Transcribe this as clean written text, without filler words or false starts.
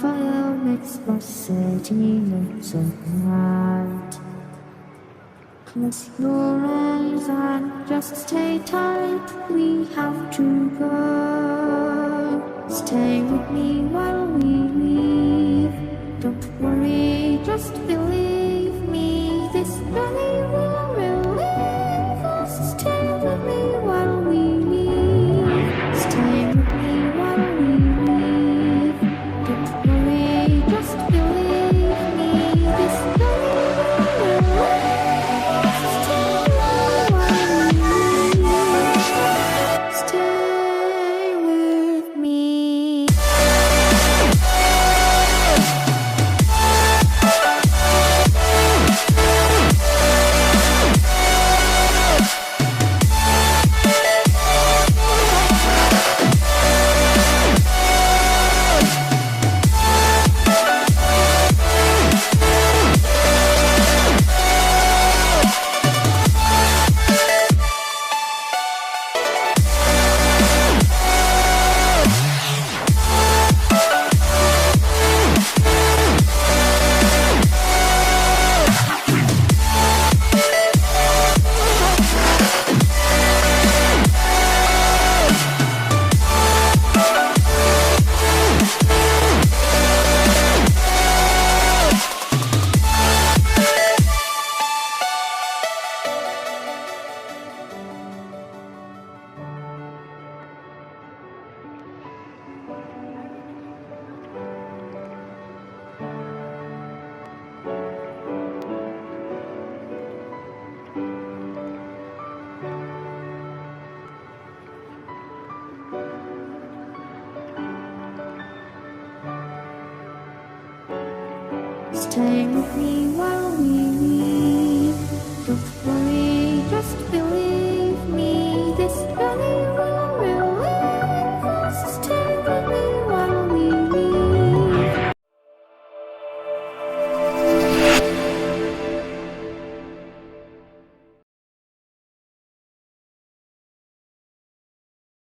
Fire makes the city look so bright. Close your eyes and just stay tight. We have to go. Stay with me while we leave. Don't worry, just believe me. This journey will relieve us. Stay with me while we leave. Stay with me while we leave. Don't worry, just believe me. This journey will relieve us. Stay while we leave. Stay with me. Stay with me while